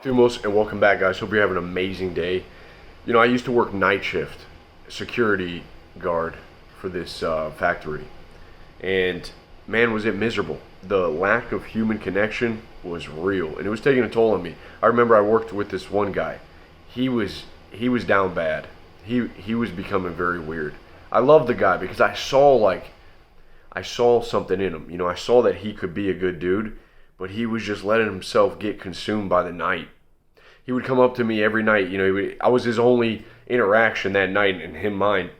Thumos, and welcome back, guys. Hope you're having an amazing day. I used to work night shift, security guard for this factory, and man, was it miserable. The lack of human connection was real, and it was taking a toll on me. I remember I worked with this one guy. He was down bad. He was becoming very weird. I loved the guy because I saw something in him. I saw that he could be a good dude, but he was just letting himself get consumed by the night. He would come up to me every night. I was his only interaction that night in him mine.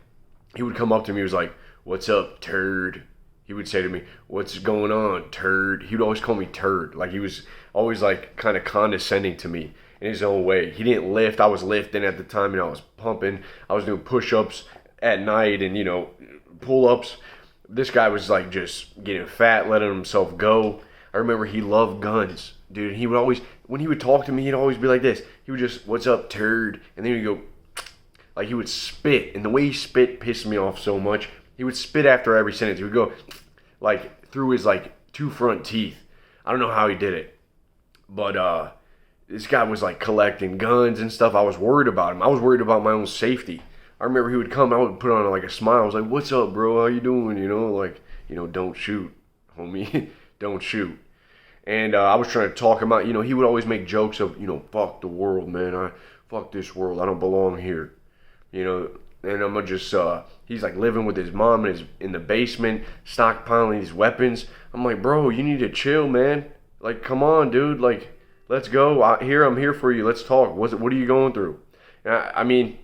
He would come up to me. He was like, "What's up, turd?" He would say to me, "What's going on, turd?" He would always call me turd. Like he was always like kind of condescending to me in his own way. He didn't lift. I was lifting at the time. I was pumping. I was doing push-ups at night and pull-ups. This guy was like just getting fat, letting himself go. I remember he loved guns, dude. He would always, when he would talk to me, he'd always be like this. He would just, "What's up, turd?" And then he'd go, like he would spit. And the way he spit pissed me off so much. He would spit after every sentence. He would go, like, through his, like, two front teeth. I don't know how he did it. But, this guy was, like, collecting guns and stuff. I was worried about him. I was worried about my own safety. I remember he would come, I would put on, like, a smile. I was like, "What's up, bro? How you doing?" Don't shoot, homie. Don't shoot. And I was trying to talk him out. He would always make jokes of, "Fuck the world, man. Fuck this world. I don't belong here." And I'm gonna just, he's like living with his mom in the basement, stockpiling these weapons. I'm like, "Bro, you need to chill, man. Like, come on, dude. Like, let's go. I'm here for you. Let's talk. What are you going through?" And I mean,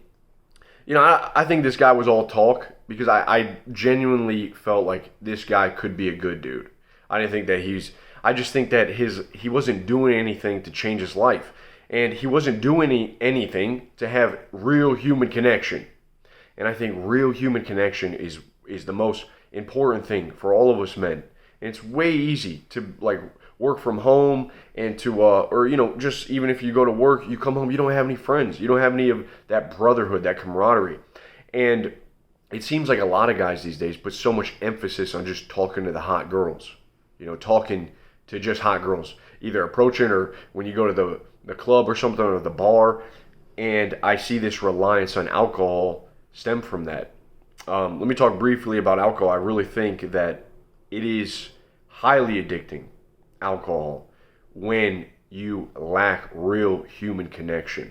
I think this guy was all talk because I genuinely felt like this guy could be a good dude. I didn't think that I just think that he wasn't doing anything to change his life. And he wasn't doing anything to have real human connection. And I think real human connection is the most important thing for all of us men. And it's way easy to like work from home and to or just even if you go to work, you come home, you don't have any friends. You don't have any of that brotherhood, that camaraderie. And it seems like a lot of guys these days put so much emphasis on just talking to the hot girls. Talking to just hot girls, either approaching or when you go to the club or something or the bar. And I see this reliance on alcohol stem from that. Let me talk briefly about alcohol. I really think that it is highly addicting, alcohol, when you lack real human connection.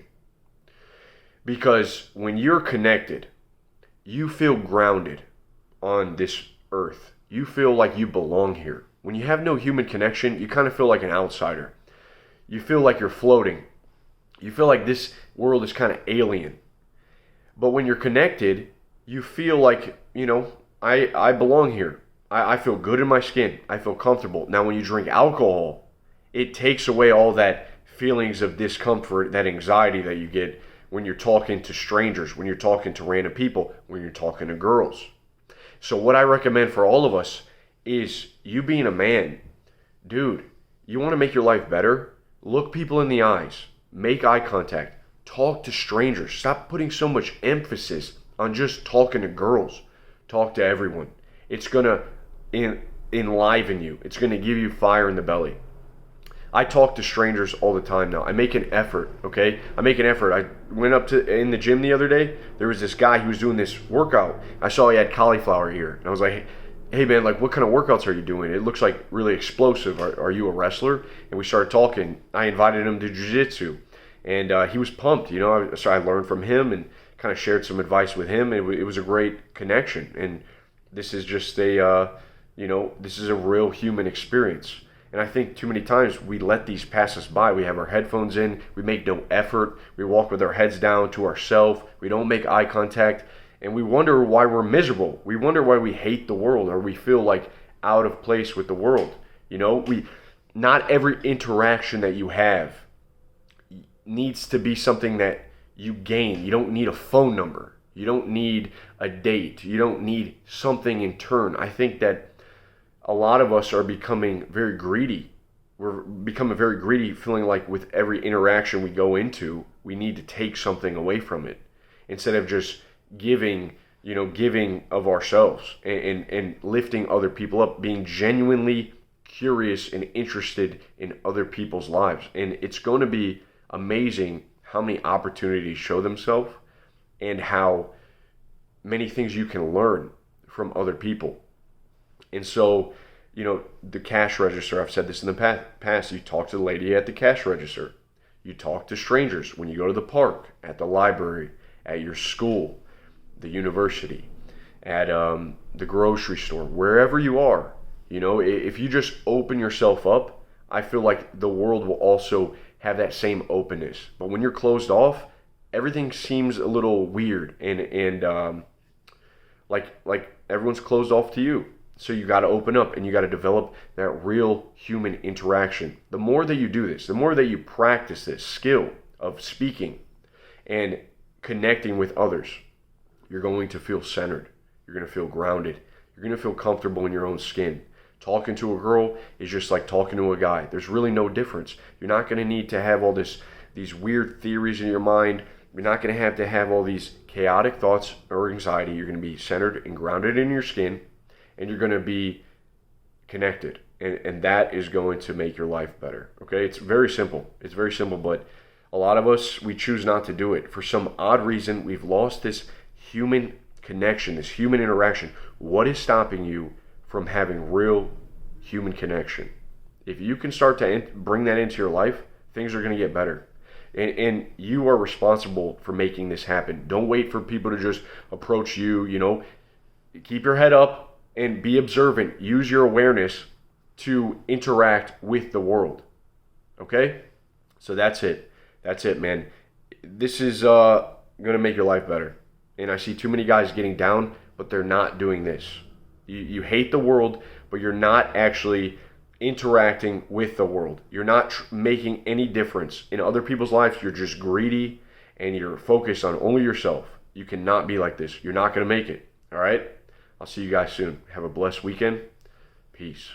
Because when you're connected, you feel grounded on this earth. You feel like you belong here. When you have no human connection, you kind of feel like an outsider. You feel like you're floating. You feel like this world is kind of alien. But when you're connected, you feel like, I belong here. I feel good in my skin. I feel comfortable. Now, when you drink alcohol, it takes away all that feelings of discomfort, that anxiety that you get when you're talking to strangers, when you're talking to random people, when you're talking to girls. So what I recommend for all of us is you being a man. Dude, you want to make your life better? Look people in the eyes. Make eye contact. Talk to strangers. Stop putting so much emphasis on just talking to girls. Talk to everyone. It's going to enliven you. It's going to give you fire in the belly. I talk to strangers all the time now. I make an effort, okay? I make an effort. I went up to in the gym the other day. There was this guy who was doing this workout. I saw he had cauliflower ear. And I was like, "Hey man, like what kind of workouts are you doing? It looks like really explosive. Are you a wrestler?" And we started talking. I invited him to jiu-jitsu. And he was pumped, So I learned from him and kind of shared some advice with him. It was a great connection. And this is just this is a real human experience. And I think too many times we let these pass us by. We have our headphones in. We make no effort. We walk with our heads down to ourselves. We don't make eye contact. And we wonder why we're miserable. We wonder why we hate the world or we feel like out of place with the world. Not every interaction that you have needs to be something that you gain. You don't need a phone number. You don't need a date. You don't need something in turn. I think that a lot of us are becoming very greedy. We're becoming very greedy, feeling like with every interaction we go into, we need to take something away from it instead of just giving of ourselves and lifting other people up, being genuinely curious and interested in other people's lives. And it's going to be amazing how many opportunities show themselves and how many things you can learn from other people. And so, the cash register, I've said this in the past, you talk to the lady at the cash register. You talk to strangers when you go to the park, at the library, at your school, the university, at the grocery store, wherever you are. If you just open yourself up, I feel like the world will also have that same openness. But when you're closed off, everything seems a little weird and like everyone's closed off to you. So you got to open up and you got to develop that real human interaction. The more that you do this, the more that you practice this skill of speaking and connecting with others, you're going to feel centered. You're going to feel grounded. You're going to feel comfortable in your own skin. Talking to a girl is just like talking to a guy. There's really no difference. You're not going to need to have all these weird theories in your mind. You're not going to have all these chaotic thoughts or anxiety. You're going to be centered and grounded in your skin, and you're going to be connected. And that is going to make your life better. Okay? It's very simple. It's very simple, but a lot of us, we choose not to do it. For some odd reason, we've lost this human connection, this human interaction. What is stopping you from having real human connection? If you can start to bring that into your life, things are going to get better. And you are responsible for making this happen. Don't wait for people to just approach you. Keep your head up and be observant. Use your awareness to interact with the world. Okay? So that's it. That's it, man. This is going to make your life better. And I see too many guys getting down, but they're not doing this. You hate the world, but you're not actually interacting with the world. You're not making any difference in other people's lives. You're just greedy and you're focused on only yourself. You cannot be like this. You're not going to make it. All right? I'll see you guys soon. Have a blessed weekend. Peace.